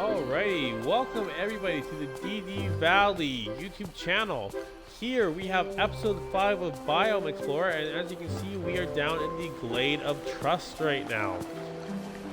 Alrighty, welcome everybody to the DD Valley YouTube channel. Here we have episode 5 of Biome Explorer, and as you can see, we are down in the Glade of Trust right now.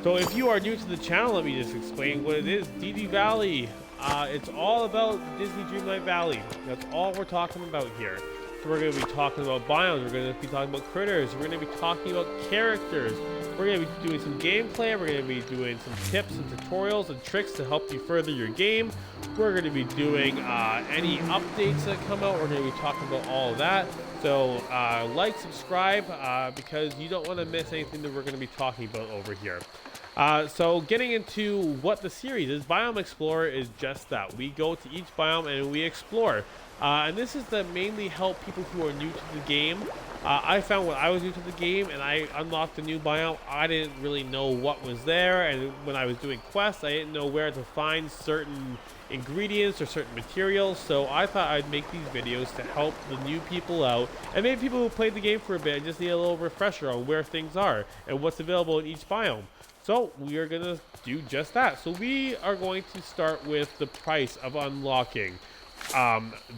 So if you are new to the channel, let me just explain what it is. DD Valley, it's all about Disney Dreamlight Valley. That's all we're talking about here. So we're going to be talking about biomes, we're going to be talking about critters, we're going to be talking about characters, we're going to be doing some gameplay, we're going to be doing some tips and tutorials and tricks to help you further your game. We're going to be doing any updates that come out, we're going to be talking about all of that. So like, subscribe, because you don't want to miss anything that we're going to be talking about over here. So getting into what the series is, Biome Explorer is just that. We go to each biome and we explore. And this is to mainly help people who are new to the game. I found when I was new to the game and I unlocked a new biome, I didn't really know what was there. And when I was doing quests, I didn't know where to find certain ingredients or certain materials. So I thought I'd make these videos to help the new people out. And maybe people who played the game for a bit and just need a little refresher on where things are and what's available in each biome. So we are going to do just that. So we are going to start with the price of unlocking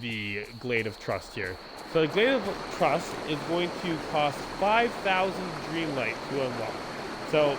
the Glade of Trust here. So the Glade of Trust is going to cost 5,000 Dreamlight to unlock. So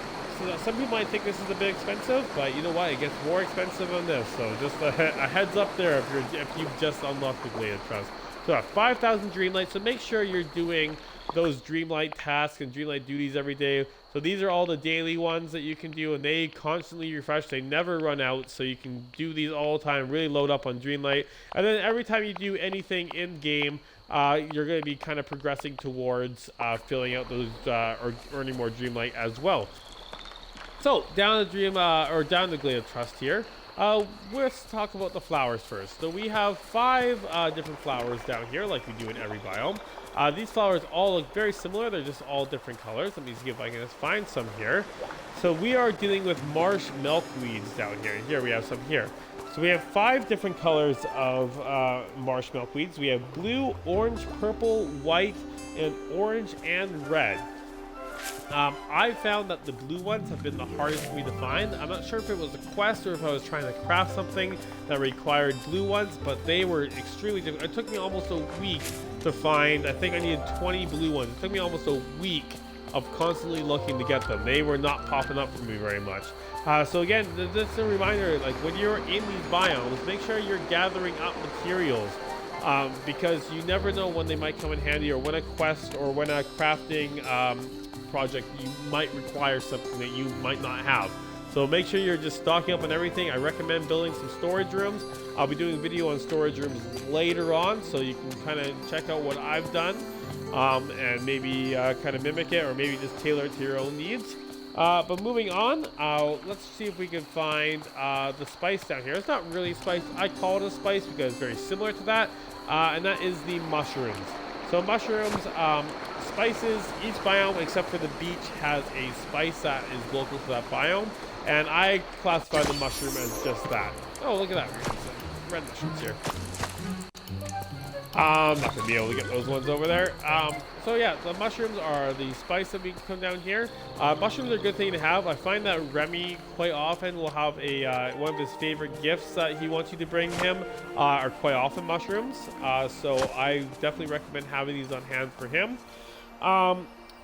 some people might think this is a bit expensive, but you know what? It gets more expensive on this. So just a heads up there if you've just unlocked the Glade of Trust. So 5,000 Dreamlight. So make sure you're doing those Dreamlight tasks and Dreamlight duties every day. So these are all the daily ones that you can do, and they constantly refresh. They never run out, so you can do these all the time, really load up on Dreamlight. And then every time you do anything in-game, you're going to be kind of progressing towards filling out those or earning more Dreamlight as well. So down the Glade of Trust here. Let's talk about the flowers first. So we have 5 different flowers down here, like we do in every biome. These flowers all look very similar. They're just all different colors. Let me see if I can just find some here. So we are dealing with marsh milkweeds down here. Here we have some here. So we have 5 different colors of marsh milkweeds. We have blue, orange, purple, white, and orange and red. I found that the blue ones have been the hardest for me to find. I'm not sure if it was a quest or if I was trying to craft something that required blue ones, but they were extremely difficult. It took me almost a week to find. I think I needed 20 blue ones. It took me almost a week of constantly looking to get them. They were not popping up for me very much. So again, just a reminder, like when you're in these biomes, make sure you're gathering up materials. Because you never know when they might come in handy, or when a quest or when a crafting project you might require something that you might not have. So make sure you're just stocking up on everything. I recommend building some storage rooms. I'll be doing a video on storage rooms later on, so you can kind of check out what I've done and maybe kind of mimic it, or maybe just tailor it to your own needs. But moving on, let's see if we can find the spice down here. It's not really spice. I call it a spice because it's very similar to that, and that is the mushrooms. So mushrooms, spices, each biome except for the beach has a spice that is local to that biome, and I classify the mushroom as just that. Oh, look at that. We got some red mushrooms here. I'm not going to be able to get those ones over there. So yeah, the mushrooms are the spice that we can come down here. Mushrooms are a good thing to have. I find that Remy quite often will have a one of his favorite gifts that he wants you to bring him are quite often mushrooms. So I definitely recommend having these on hand for him.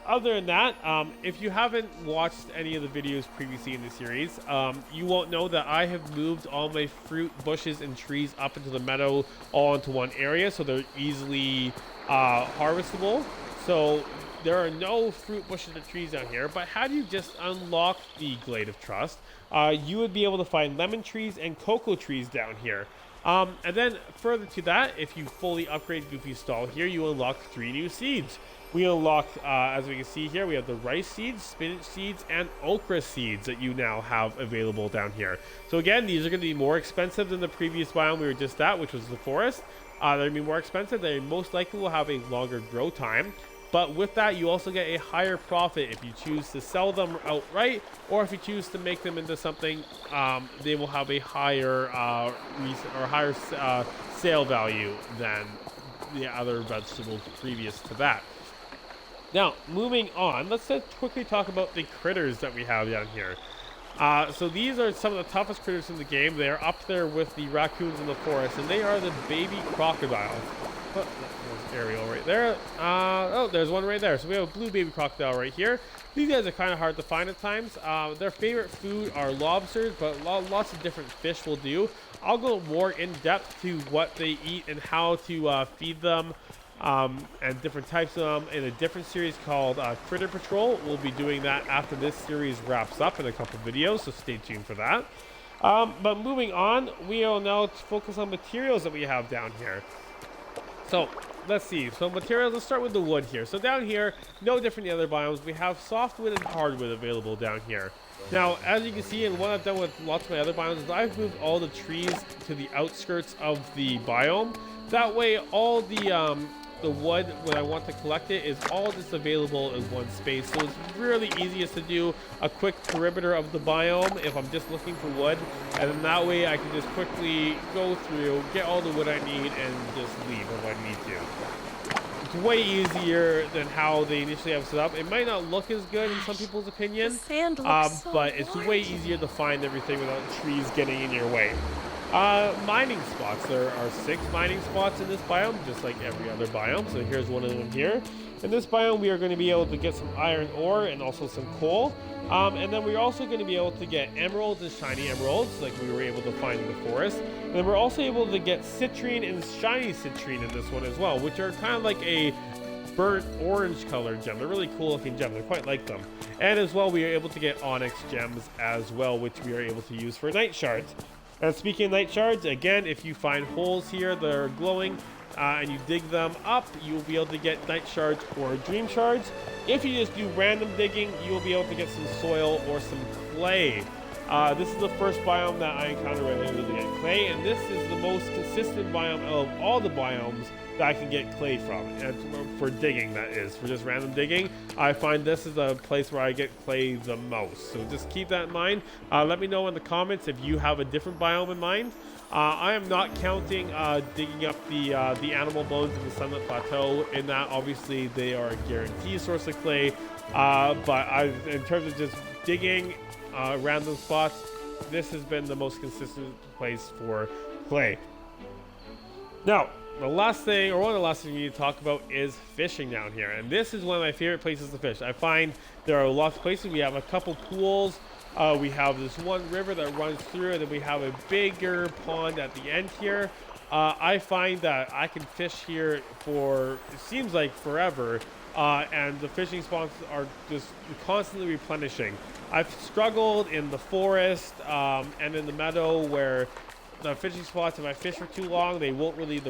Other than that, if you haven't watched any of the videos previously in the series, you won't know that I have moved all my fruit bushes and trees up into the meadow all into one area, so they're easily harvestable. So there are no fruit bushes or trees down here, but had you just unlocked the Glade of Trust, you would be able to find lemon trees and cocoa trees down here. And then further to that, if you fully upgrade Goofy's stall here, you unlock 3 new seeds. We unlocked, as we can see here, we have the rice seeds, spinach seeds, and okra seeds that you now have available down here. So again, these are going to be more expensive than the previous biome we were just at, which was the forest. They're going to be more expensive. They most likely will have a longer grow time. But with that, you also get a higher profit if you choose to sell them outright, or if you choose to make them into something, they will have a higher sale value than the other vegetables previous to that. Now, moving on, let's quickly talk about the critters that we have down here. So these are some of the toughest critters in the game. They are up there with the raccoons in the forest, and they are the baby crocodiles. Oh, there's Ariel right there. Oh, there's one right there. So we have a blue baby crocodile right here. These guys are kind of hard to find at times. Their favorite food are lobsters, but lots of different fish will do. I'll go more in depth to what they eat and how to feed them. And different types of them in a different series called Critter Patrol. We'll be doing that after this series wraps up in a couple videos, so stay tuned for that. But moving on, we will now focus on materials that we have down here. So let's see. So materials, let's start with the wood here. So down here, no different than the other biomes. We have softwood and hardwood available down here. Now, as you can see, and what I've done with lots of my other biomes is I've moved all the trees to the outskirts of the biome. That way, all the wood, when I want to collect it, is all just available in one space. So it's really easiest to do a quick perimeter of the biome if I'm just looking for wood. And then that way I can just quickly go through, get all the wood I need, and just leave if I need to. It's way easier than how they initially have set up. It might not look as good in some people's opinion, sand looks so but it's way easier to find everything without trees getting in your way. Mining spots. There are 6 mining spots in this biome, just like every other biome. So here's one of them here. In this biome, we are going to be able to get some iron ore and also some coal. And then we're also going to be able to get emeralds and shiny emeralds, like we were able to find in the forest. And then we're also able to get citrine and shiny citrine in this one as well, which are kind of like a burnt orange colored gem. They're really cool looking gems. I quite like them. And as well, we are able to get onyx gems as well, which we are able to use for night shards. And speaking of night shards, again, if you find holes here that are glowing and you dig them up, you'll be able to get night shards or dream shards. If you just do random digging, you'll be able to get some soil or some clay. This is the first biome that I encountered where I able to get clay, and this is the most consistent biome of all the biomes that I can get clay from, and for digging, that is, for just random digging. I find this is the place where I get clay the most, so just keep that in mind. Let me know in the comments if you have a different biome in mind. I am not counting digging up the animal bones in the Sunlit Plateau, in that obviously they are a guaranteed source of clay, but in terms of just digging random spots, this has been the most consistent place for clay. Now, the last thing, or one of the last things we need to talk about, is fishing down here. And this is one of my favorite places to fish. I find there are lots of places. We have a couple pools. We have this one river that runs through, and then we have a bigger pond at the end here. I find that I can fish here for, it seems like forever, and the fishing spots are just constantly replenishing. I've struggled in the forest and in the meadow where the fishing spots, if I fish for too long, the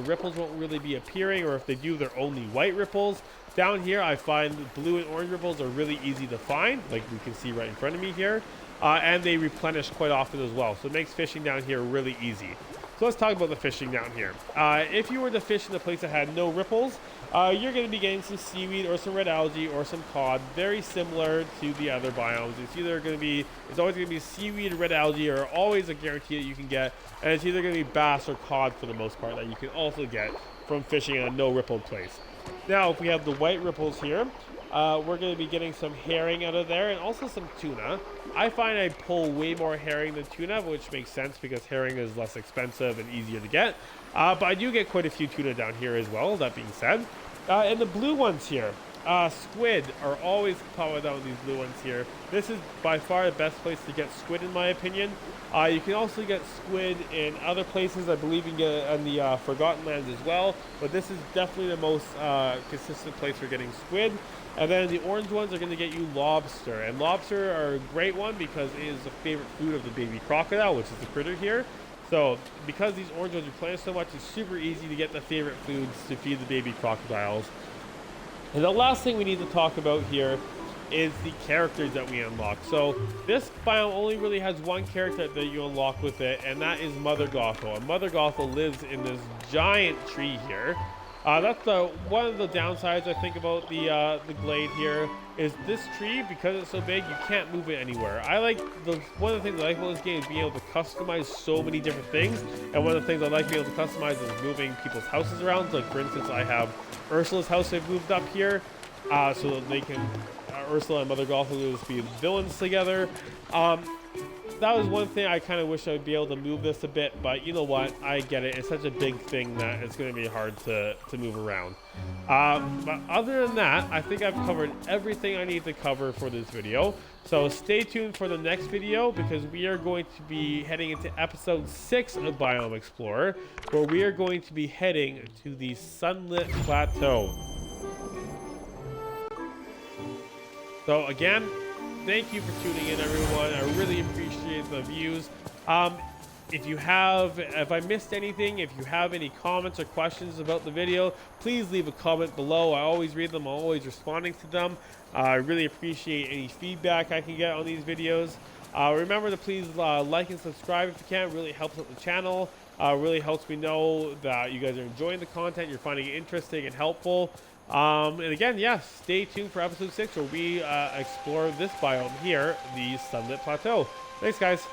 ripples won't really be appearing, or if they do, they're only white ripples. Down here, I find blue and orange ripples are really easy to find, like we can see right in front of me here, and they replenish quite often as well, so it makes fishing down here really easy. So let's talk about the fishing down here. If you were to fish in a place that had no ripples, you're going to be getting some seaweed or some red algae or some cod, very similar to the other biomes. It's always going to be seaweed or red algae, are always a guarantee that you can get, and it's either going to be bass or cod for the most part that you can also get from fishing in a no rippled place. Now, if we have the white ripples here, we're going to be getting some herring out of there and also some tuna. I find I pull way more herring than tuna, which makes sense because herring is less expensive and easier to get. But I do get quite a few tuna down here as well, that being said. And the blue ones here, squid are always popping down with these blue ones here. This is by far the best place to get squid in my opinion. You can also get squid in other places. I believe you can get it in the Forgotten Lands as well. But this is definitely the most consistent place for getting squid. And then the orange ones are going to get you lobster. And lobster are a great one because it is the favorite food of the baby crocodile, which is the critter here. So because these orange ones replenish so much, it's super easy to get the favorite foods to feed the baby crocodiles. And the last thing we need to talk about here is the characters that we unlock. So this biome only really has one character that you unlock with it, and that is Mother Gothel. And Mother Gothel lives in this giant tree here. That's one of the downsides I think about the glade here is this tree, because it's so big, you can't move it anywhere. One of the things I like about this game is being able to customize so many different things, and one of the things I like being able to customize is moving people's houses around. So like for instance, I have Ursula's house I've moved up here, so that they can Ursula and Mother Gothel will just be villains together. that was one thing I kind of wish I would be able to move this a bit, but you know what? I get it. It's such a big thing that it's going to be hard to move around. But other than that, I think I've covered everything I need to cover for this video. So stay tuned for the next video, because we are going to be heading into episode 6 of Biome Explorer, where we are going to be heading to the Sunlit Plateau. So again, thank you for tuning in, everyone. I really appreciate the views. If I missed anything, if you have any comments or questions about the video, please leave a comment below. I always read them. I'm always responding to them. I really appreciate any feedback I can get on these videos. Remember to please like and subscribe if you can. It really helps out the channel. Really helps me know that you guys are enjoying the content. You're finding it interesting and helpful. And again, yes, stay tuned for episode 6, where we explore this biome here, the Sunlit Plateau. Thanks, guys.